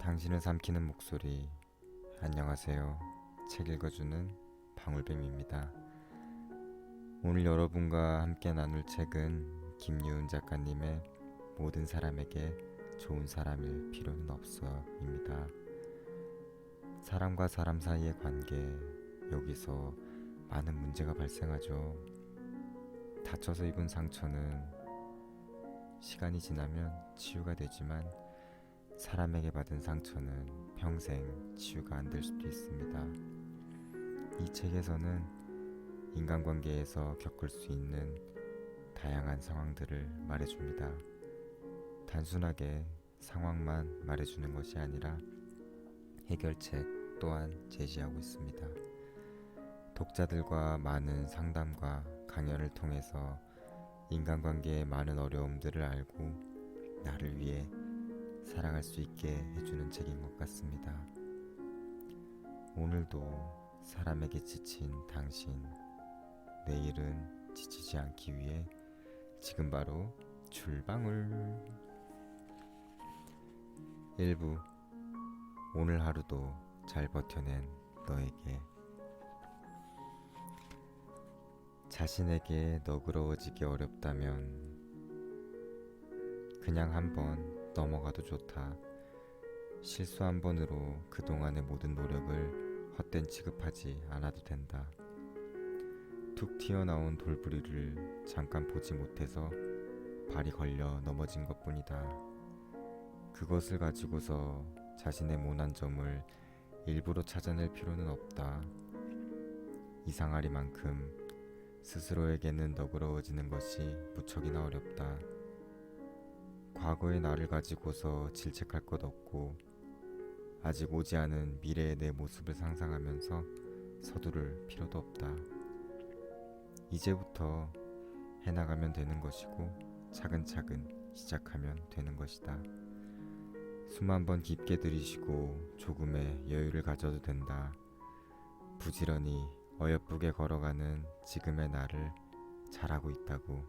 당신을 삼키는 목소리. 안녕하세요. 책 읽어주는 방울뱀입니다. 오늘 여러분과 함께 나눌 책은 김유은 작가님의 모든 사람에게 좋은 사람일 필요는 없어입니다. 사람과 사람 사이의 관계, 여기서 많은 문제가 발생하죠. 다쳐서 입은 상처는 시간이 지나면 치유가 되지만 사람에게 받은 상처는 평생 치유가 안 될 수도 있습니다. 이 책에서는 인간관계에서 겪을 수 있는 다양한 상황들을 말해줍니다. 단순하게 상황만 말해주는 것이 아니라 해결책 또한 제시하고 있습니다. 독자들과 많은 상담과 강연을 통해서 인간관계의 많은 어려움들을 알고 나를 위해 살아갈 수 있게 해주는 책인 것 같습니다. 오늘도 사람에게 지친 당신, 내일은 지치지 않기 위해 지금 바로 출방울. 1부. 오늘 하루도 잘 버텨낸 너에게. 자신에게 너그러워지기 어렵다면 그냥 한번 넘어가도 좋다. 실수 한 번으로 그동안의 모든 노력을 헛된 취급하지 않아도 된다. 툭 튀어나온 돌부리를 잠깐 보지 못해서 발이 걸려 넘어진 것뿐이다. 그것을 가지고서 자신의 모난 점을 일부러 찾아낼 필요는 없다. 이상하리만큼 스스로에게는 너그러워지는 것이 무척이나 어렵다. 과거의 나를 가지고서 질책할 것 없고 아직 오지 않은 미래의 내 모습을 상상하면서 서두를 필요도 없다. 이제부터 해나가면 되는 것이고 차근차근 시작하면 되는 것이다. 숨 한번 깊게 들이쉬고 조금의 여유를 가져도 된다. 부지런히 어여쁘게 걸어가는 지금의 나를 잘하고 있다고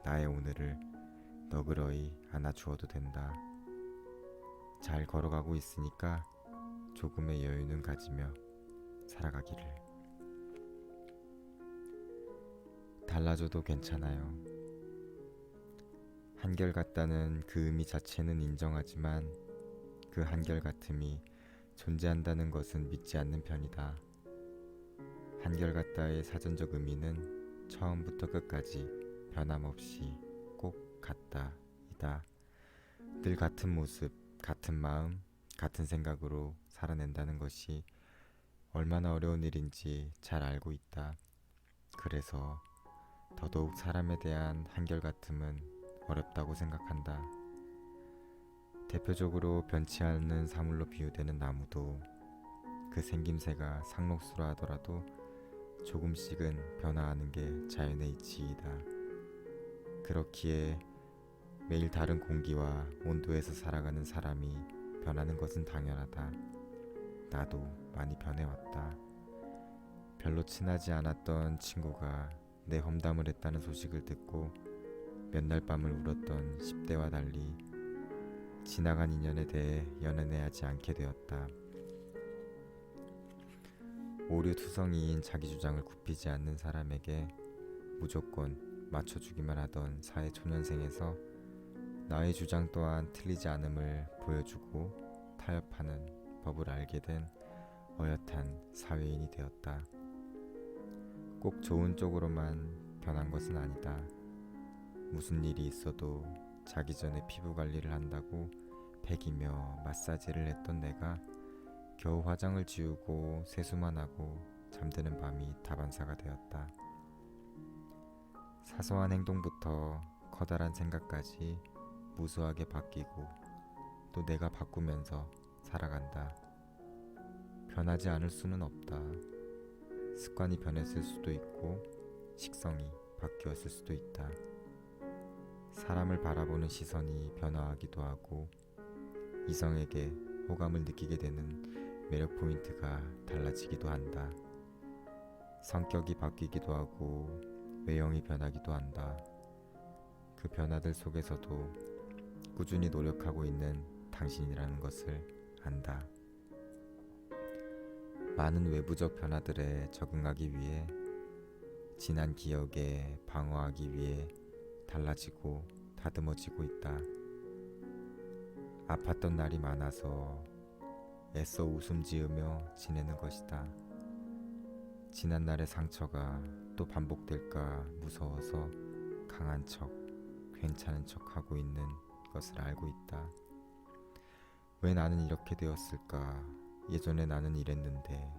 나의 오늘을 너그러이 안아주어도 된다. 잘 걸어가고 있으니까 조금의 여유는 가지며 살아가기를. 달라져도 괜찮아요. 한결같다는 그 의미 자체는 인정하지만 그 한결같음이 존재한다는 것은 믿지 않는 편이다. 한결같다의 사전적 의미는 처음부터 끝까지 변함없이 꼭 같다이다. 늘 같은 모습, 같은 마음, 같은 생각으로 살아낸다는 것이 얼마나 어려운 일인지 잘 알고 있다. 그래서 더더욱 사람에 대한 한결같음은 어렵다고 생각한다. 대표적으로 변치 않는 사물로 비유되는 나무도 그 생김새가 상록수라 하더라도 조금씩은 변화하는 게 자연의 이치이다. 그렇기에 매일 다른 공기와 온도에서 살아가는 사람이 변하는 것은 당연하다. 나도 많이 변해왔다. 별로 친하지 않았던 친구가 내 험담을 했다는 소식을 듣고 몇 날 밤을 울었던 10대와 달리 지나간 인연에 대해 연연해하지 않게 되었다. 오류투성이인 자기 주장을 굽히지 않는 사람에게 무조건 맞춰주기만 하던 사회초년생에서 나의 주장 또한 틀리지 않음을 보여주고 타협하는 법을 알게 된 어엿한 사회인이 되었다. 꼭 좋은 쪽으로만 변한 것은 아니다. 무슨 일이 있어도 자기 전에 피부 관리를 한다고 백이며 마사지를 했던 내가 겨우 화장을 지우고 세수만 하고 잠드는 밤이 다반사가 되었다. 사소한 행동부터 커다란 생각까지 무수하게 바뀌고 또 내가 바꾸면서 살아간다. 변하지 않을 수는 없다. 습관이 변했을 수도 있고 식성이 바뀌었을 수도 있다. 사람을 바라보는 시선이 변화하기도 하고 이성에게 호감을 느끼게 되는 매력 포인트가 달라지기도 한다. 성격이 바뀌기도 하고 외형이 변하기도 한다. 그 변화들 속에서도 꾸준히 노력하고 있는 당신이라는 것을 안다. 많은 외부적 변화들에 적응하기 위해, 지난 기억에 방어하기 위해 달라지고 다듬어지고 있다. 아팠던 날이 많아서 애써 웃음 지으며 지내는 것이다. 지난 날의 상처가 또 반복될까 무서워서 강한 척, 괜찮은 척 하고 있는 것을 알고 있다. 왜 나는 이렇게 되었을까? 예전에 나는 이랬는데.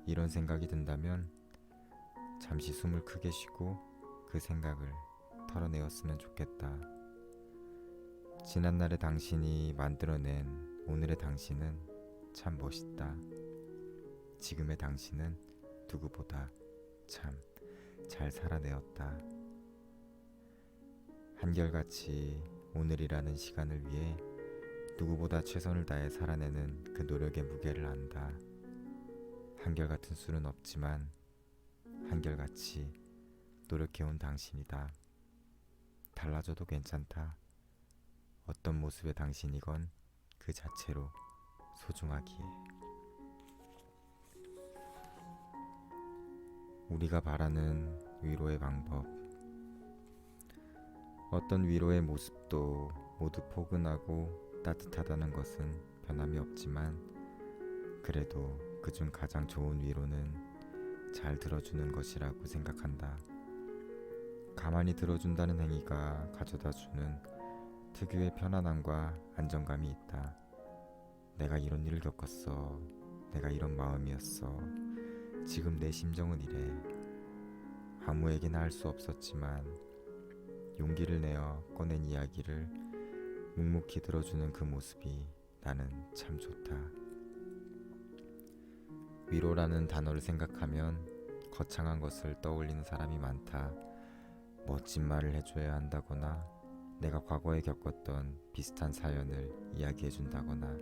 이런 생각이 든다면 잠시 숨을 크게 쉬고 그 생각을 털어내었으면 좋겠다. 지난날의 당신이 만들어낸 오늘의 당신은 참 멋있다. 지금의 당신은 누구보다 참 잘 살아내었다. 한결같이 오늘이라는 시간을 위해 누구보다 최선을 다해 살아내는 그 노력의 무게를 안다. 한결같은 수는 없지만 한결같이 노력해온 당신이다. 달라져도 괜찮다. 어떤 모습의 당신이건 그 자체로 소중하기에. 우리가 바라는 위로의 방법. 어떤 위로의 모습도 모두 포근하고 따뜻하다는 것은 변함이 없지만, 그래도 그중 가장 좋은 위로는 잘 들어주는 것이라고 생각한다. 가만히 들어준다는 행위가 가져다주는 특유의 편안함과 안정감이 있다. 내가 이런 일을 겪었어. 내가 이런 마음이었어. 지금 내 심정은 이래. 아무에게나 할 수 없었지만 용기를 내어 꺼낸 이야기를 묵묵히 들어주는 그 모습이 나는 참 좋다. 위로라는 단어를 생각하면 거창한 것을 떠올리는 사람이 많다. 멋진 말을 해줘야 한다거나, 내가 과거에 겪었던 비슷한 사연을 이야기해준다거나,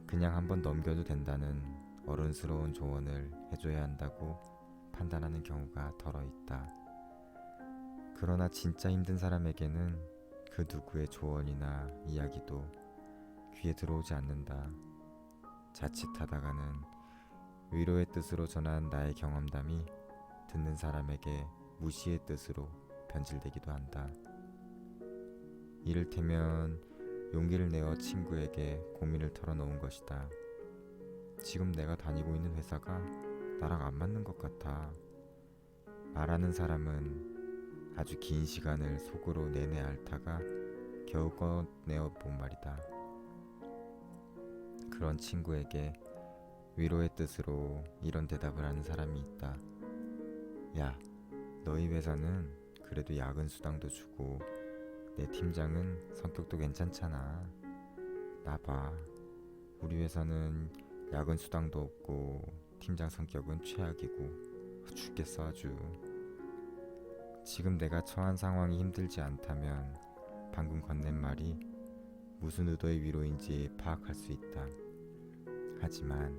그냥 한번 넘겨도 된다는 어른스러운 조언을 해줘야 한다고 판단하는 경우가 덜어 있다. 그러나 진짜 힘든 사람에게는 그 누구의 조언이나 이야기도 귀에 들어오지 않는다. 자칫하다가는 위로의 뜻으로 전한 나의 경험담이 듣는 사람에게 무시의 뜻으로 변질되기도 한다. 이를테면 용기를 내어 친구에게 고민을 털어놓은 것이다. 지금 내가 다니고 있는 회사가 나랑 안 맞는 것 같아. 말하는 사람은 아주 긴 시간을 속으로 내내 앓다가 겨우 꺼내어 본 말이다. 그런 친구에게 위로의 뜻으로 이런 대답을 하는 사람이 있다. 야, 너희 회사는 그래도 야근 수당도 주고 내 팀장은 성격도 괜찮잖아. 나 봐. 우리 회사는 야근 수당도 없고 팀장 성격은 최악이고 죽겠어 아주. 지금 내가 처한 상황이 힘들지 않다면 방금 건넨 말이 무슨 의도의 위로인지 파악할 수 있다. 하지만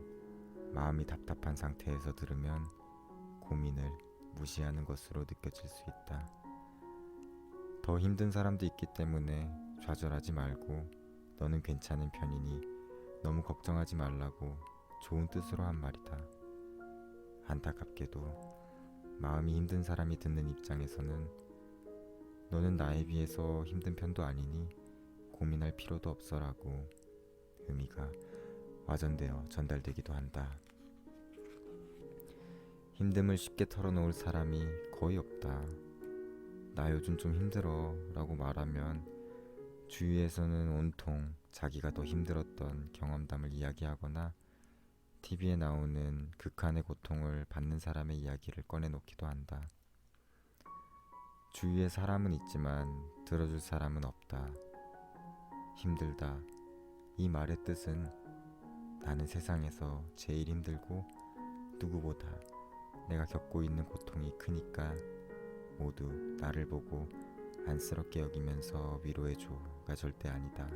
마음이 답답한 상태에서 들으면 고민을 무시하는 것으로 느껴질 수 있다. 더 힘든 사람도 있기 때문에 좌절하지 말고 너는 괜찮은 편이니 너무 걱정하지 말라고 좋은 뜻으로 한 말이다. 안타깝게도 마음이 힘든 사람이 듣는 입장에서는 너는 나에 비해서 힘든 편도 아니니 고민할 필요도 없어라고 의미가 와전되어 전달되기도 한다. 힘듦을 쉽게 털어놓을 사람이 거의 없다. 나 요즘 좀 힘들어 라고 말하면 주위에서는 온통 자기가 더 힘들었던 경험담을 이야기하거나 TV에 나오는 극한의 고통을 받는 사람의 이야기를 꺼내놓기도 한다. 주위에 사람은 있지만 들어줄 사람은 없다. 힘들다. 이 말의 뜻은 나는 세상에서 제일 힘들고 누구보다 내가 겪고 있는 고통이 크니까 모두 나를 보고 안쓰럽게 여기면서 위로해줘가 절대 아니다.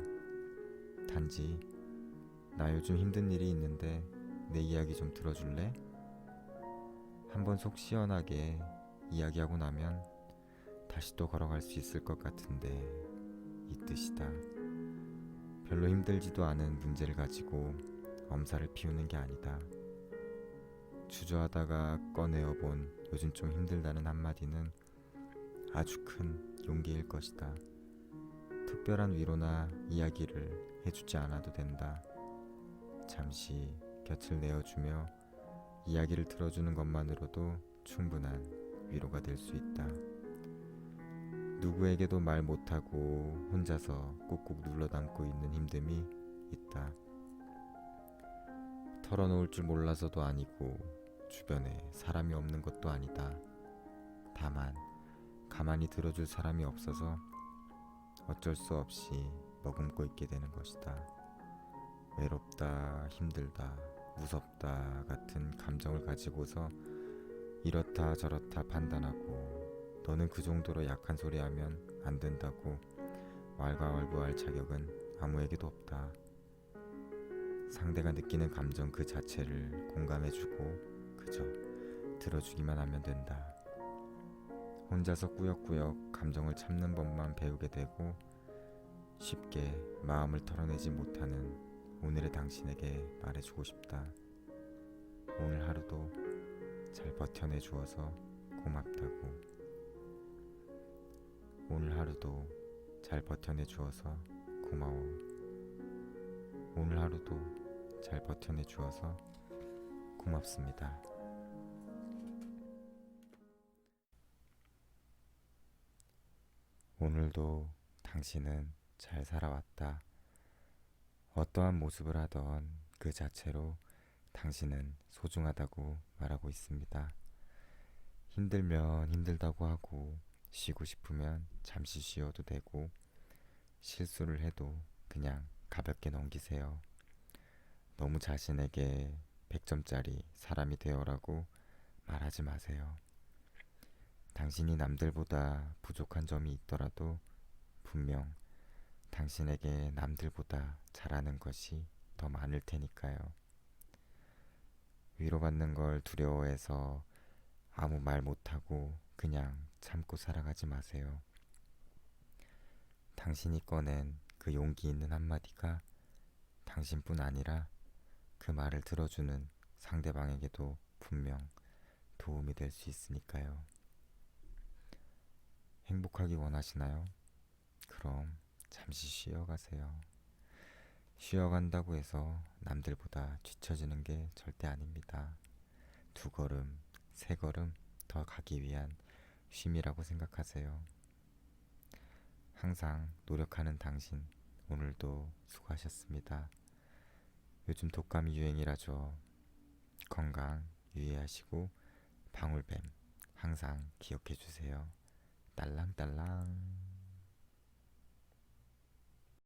단지 나 요즘 힘든 일이 있는데 내 이야기 좀 들어줄래? 한번 속 시원하게 이야기하고 나면 다시 또 걸어갈 수 있을 것 같은데 이 뜻이다. 별로 힘들지도 않은 문제를 가지고 엄살을 피우는 게 아니다. 주저하다가 꺼내어 본 요즘 좀 힘들다는 한마디는 아주 큰 용기일 것이다. 특별한 위로나 이야기를 해주지 않아도 된다. 잠시 곁을 내어주며 이야기를 들어주는 것만으로도 충분한 위로가 될 수 있다. 누구에게도 말 못하고 혼자서 꾹꾹 눌러 담고 있는 힘듦이 있다. 털어놓을 줄 몰라서도 아니고 주변에 사람이 없는 것도 아니다. 다만 가만히 들어줄 사람이 없어서 어쩔 수 없이 머금고 있게 되는 것이다. 외롭다, 힘들다, 무섭다 같은 감정을 가지고서 이렇다 저렇다 판단하고 너는 그 정도로 약한 소리 하면 안 된다고 왈가왈부할 자격은 아무에게도 없다. 상대가 느끼는 감정 그 자체를 공감해주고 그저 들어주기만 하면 된다. 혼자서 꾸역꾸역 감정을 참는 법만 배우게 되고 쉽게 마음을 털어내지 못하는 오늘의 당신에게 말해주고 싶다. 오늘 하루도 잘 버텨내 주어서 고맙다고. 오늘 하루도 잘 버텨내 주어서 고마워. 오늘 하루도 잘 버텨내 주어서 고맙습니다. 오늘도 당신은 잘 살아왔다. 어떠한 모습을 하던 그 자체로 당신은 소중하다고 말하고 있습니다. 힘들면 힘들다고 하고 쉬고 싶으면 잠시 쉬어도 되고 실수를 해도 그냥 가볍게 넘기세요. 너무 자신에게 100점짜리 사람이 되어라고 말하지 마세요. 당신이 남들보다 부족한 점이 있더라도 분명 당신에게 남들보다 잘하는 것이 더 많을 테니까요. 위로받는 걸 두려워해서 아무 말 못하고 그냥 참고 살아가지 마세요. 당신이 꺼낸 그 용기 있는 한마디가 당신뿐 아니라 그 말을 들어주는 상대방에게도 분명 도움이 될 수 있으니까요. 행복하기 원하시나요? 그럼 잠시 쉬어가세요. 쉬어간다고 해서 남들보다 뒤처지는 게 절대 아닙니다. 2걸음, 3걸음 더 가기 위한 쉼이라고 생각하세요. 항상 노력하는 당신, 오늘도 수고하셨습니다. 요즘 독감이 유행이라죠. 건강 유의하시고 방울뱀 항상 기억해주세요. 딸랑딸랑.